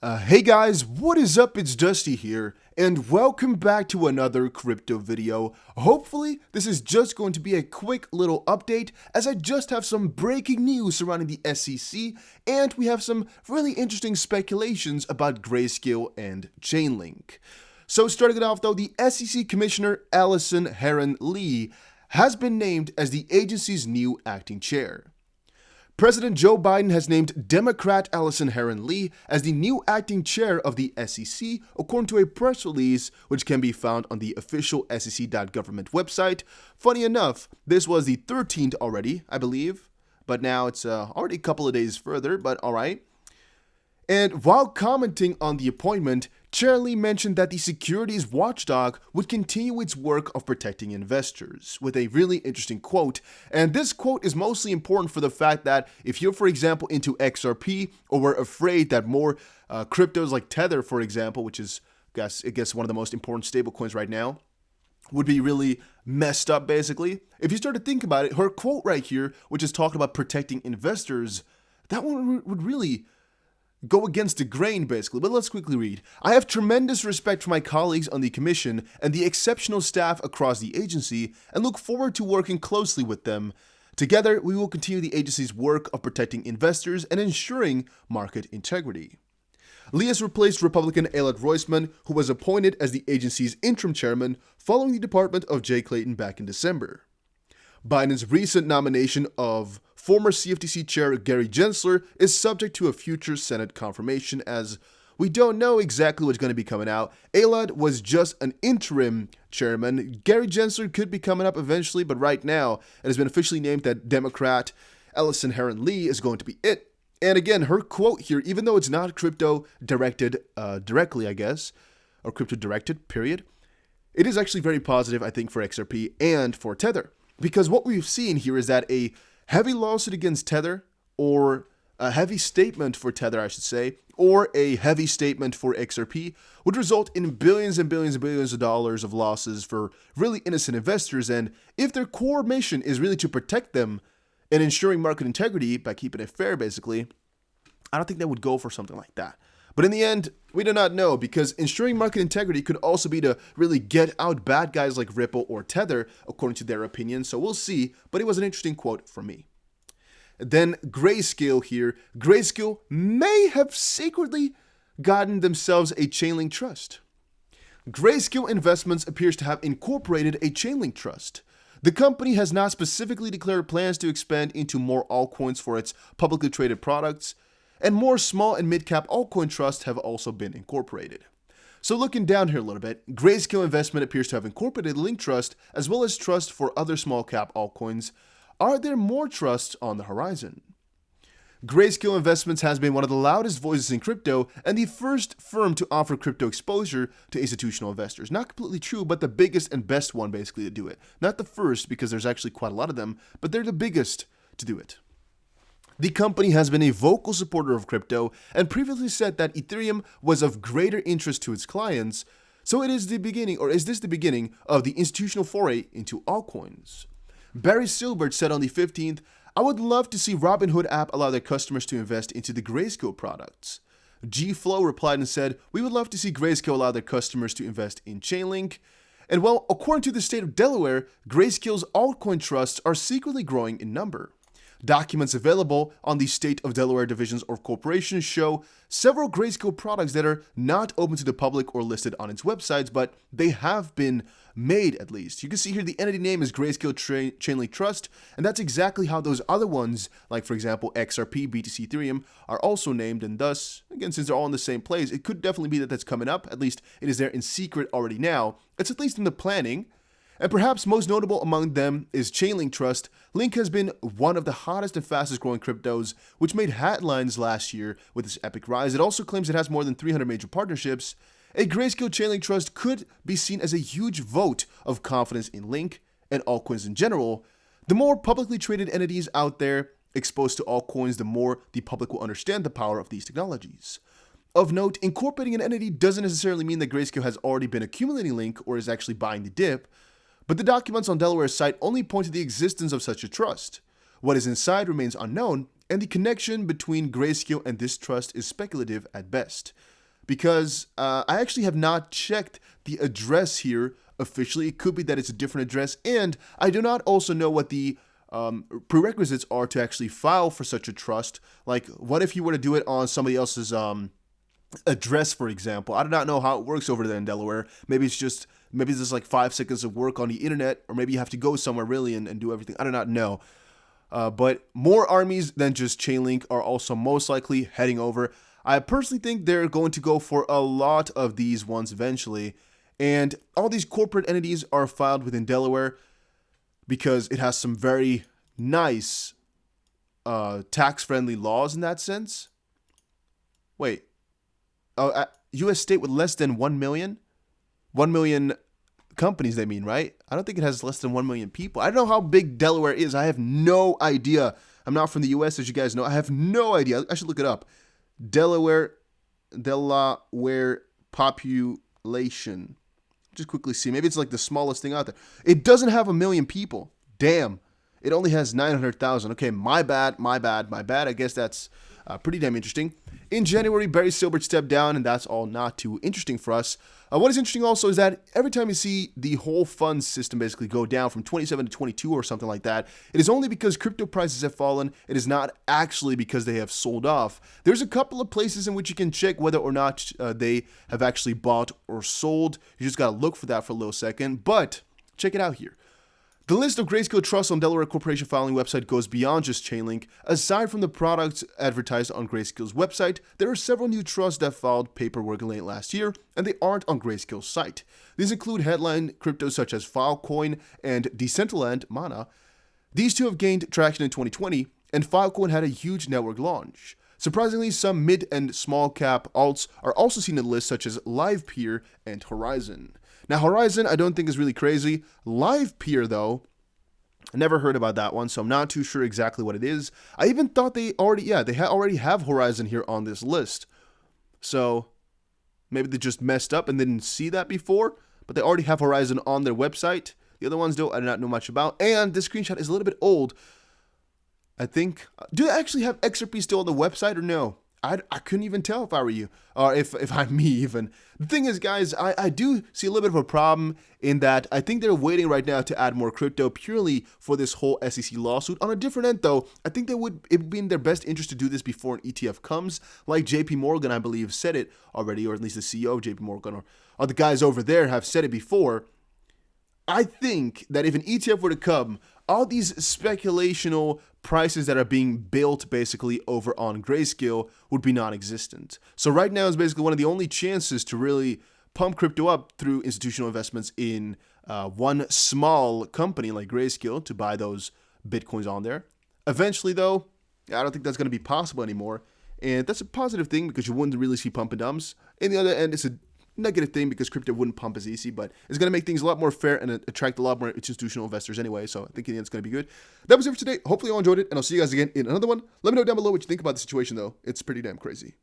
Hey guys, what is up? It's Dusty here, and welcome back to another crypto video. Hopefully, this is just going to be a quick little update, as I just have some breaking news surrounding the SEC, and we have some really interesting speculations about Grayscale and Chainlink. So starting it off though, the SEC Commissioner Allison Herron-Lee has been named as the agency's new acting chair. President Joe Biden has named Democrat Allison Herron-Lee as the new acting chair of the SEC, according to a press release which can be found on the official sec.government website. Funny enough, this was the 13th already, I believe, but now it's already a couple of days further, but alright. And while commenting on the appointment, Chair Lee mentioned that the securities watchdog would continue its work of protecting investors, with a really interesting quote. And this quote is mostly important for the fact that if you're, for example, into XRP, or were afraid that more cryptos like Tether, for example, which is, I guess one of the most important stablecoins right now, would be really messed up, basically. If you start to think about it, her quote right here, which is talking about protecting investors, that one would really go against the grain, basically. But let's quickly read. I have tremendous respect for my colleagues on the commission and the exceptional staff across the agency, and look forward to working closely with them. Together, we will continue the agency's work of protecting investors and ensuring market integrity. Lee has replaced Republican Elliot Roisman, who was appointed as the agency's interim chairman following the department of Jay Clayton back in December. Biden's recent nomination of former CFTC chair Gary Gensler is subject to a future Senate confirmation, as we don't know exactly what's going to be coming out. Elad was just an interim chairman. Gary Gensler could be coming up eventually, but right now it has been officially named that Democrat Allison Herron-Lee is going to be it. And again, her quote here, even though it's not crypto directed directly, I guess, or crypto directed, period, it is actually very positive, I think, for XRP and for Tether. Because what we've seen here is that a heavy lawsuit against Tether, or a heavy statement for Tether, I should say, or a heavy statement for XRP would result in billions and billions and billions of dollars of losses for really innocent investors. And if their core mission is really to protect them and ensuring market integrity by keeping it fair, basically, I don't think they would go for something like that. But in the end, we do not know, because ensuring market integrity could also be to really get out bad guys like Ripple or Tether, according to their opinion. So we'll see, but it was an interesting quote from me. Then Grayscale here. Grayscale may have secretly gotten themselves a Chainlink trust. Grayscale Investments appears to have incorporated a Chainlink trust. The company has not specifically declared plans to expand into more altcoins for its publicly traded products, and more small and mid-cap altcoin trusts have also been incorporated. So looking down here a little bit, Grayscale Investment appears to have incorporated Link Trust, as well as trust for other small-cap altcoins. Are there more trusts on the horizon? Grayscale Investments has been one of the loudest voices in crypto, and the first firm to offer crypto exposure to institutional investors. Not completely true, but the biggest and best one, basically, to do it. Not the first, because there's actually quite a lot of them, but they're the biggest to do it. The company has been a vocal supporter of crypto and previously said that Ethereum was of greater interest to its clients, so it is the beginning, or is this the beginning, of the institutional foray into altcoins. Barry Silbert said on the 15th, I would love to see Robinhood app allow their customers to invest into the Grayscale products. G-Flow replied and said, we would love to see Grayscale allow their customers to invest in Chainlink. And well, according to the state of Delaware, Grayscale's altcoin trusts are secretly growing in number. Documents available on the State of Delaware divisions of corporations show several Grayscale products that are not open to the public or listed on its websites, but they have been made at least. You can see here the entity name is Grayscale Chainlink Trust, and that's exactly how those other ones, like for example XRP, BTC, Ethereum, are also named. And thus, again, since they're all in the same place, it could definitely be that that's coming up. At least it is there in secret already now. It's at least in the planning. And perhaps most notable among them is Chainlink Trust. Link has been one of the hottest and fastest growing cryptos, which made headlines last year with its epic rise. It also claims it has more than 300 major partnerships. A Grayscale Chainlink Trust could be seen as a huge vote of confidence in Link and altcoins in general. The more publicly traded entities out there exposed to altcoins, the more the public will understand the power of these technologies. Of note, incorporating an entity doesn't necessarily mean that Grayscale has already been accumulating Link or is actually buying the dip. But the documents on Delaware's site only point to the existence of such a trust. What is inside remains unknown, and the connection between Grayscale and this trust is speculative at best. because I actually have not checked the address here officially. It could be that it's a different address, and I do not also know what the prerequisites are to actually file for such a trust. Like, what if you were to do it on somebody else's address, for example? I do not know how it works over there in Delaware. Maybe it's just like 5 seconds of work on the internet, or maybe you have to go somewhere really and do everything. I do not know. But more armies than just Chainlink are also most likely heading over. I personally think they're going to go for a lot of these ones eventually. And all these corporate entities are filed within Delaware because it has some very nice tax-friendly laws in that sense. Wait. U.S. state with less than 1 million? 1 million companies, they mean, right? I don't think it has less than 1 million people. I don't know how big Delaware is. I have no idea. I'm not from the U.S., as you guys know. I have no idea. I should look it up. Delaware population. Just quickly see. Maybe it's like the smallest thing out there. It doesn't have 1 million people. Damn. It only has 900,000. Okay, my bad. I guess that's pretty damn interesting. In January, Barry Silbert stepped down, and that's all not too interesting for us. What is interesting also is that every time you see the whole fund system basically go down from 27 to 22 or something like that, it is only because crypto prices have fallen. It is not actually because they have sold off. There's a couple of places in which you can check whether or not they have actually bought or sold. You just got to look for that for a little second, but check it out here. The list of Grayscale trusts on Delaware Corporation filing website goes beyond just Chainlink. Aside from the products advertised on Grayscale's website, there are several new trusts that filed paperwork late last year, and they aren't on Grayscale's site. These include headline cryptos such as Filecoin and Decentraland Mana. These two have gained traction in 2020, and Filecoin had a huge network launch. Surprisingly, some mid and small cap alts are also seen in the list, such as LivePeer and Horizon. Now, Horizon, I don't think is really crazy. LivePeer, though, I never heard about that one, so I'm not too sure exactly what it is. I even thought they already have Horizon here on this list. So maybe they just messed up and didn't see that before, but they already have Horizon on their website. The other ones, though, I do not know much about. And this screenshot is a little bit old. I think, do they actually have XRP still on the website or no? I couldn't even tell if I were you, or if I'm me even. The thing is, guys, I do see a little bit of a problem in that I think they're waiting right now to add more crypto purely for this whole SEC lawsuit. On a different end, though, I think it would be in their best interest to do this before an ETF comes. Like JP Morgan, I believe, said it already, or at least the CEO of JP Morgan, or the guys over there have said it before. I think that if an ETF were to come, all these speculational prices that are being built basically over on Grayscale would be non-existent. So right now is basically one of the only chances to really pump crypto up through institutional investments in one small company like Grayscale to buy those Bitcoins on there. Eventually, though, I don't think that's going to be possible anymore. And that's a positive thing because you wouldn't really see pump and dumps. In the other end, it's a negative thing because crypto wouldn't pump as easy, but it's going to make things a lot more fair and attract a lot more institutional investors anyway, so I think it's going to be good. That was it for today. Hopefully you all enjoyed it, and I'll see you guys again in another one. Let me know down below what you think about the situation, though. It's pretty damn crazy.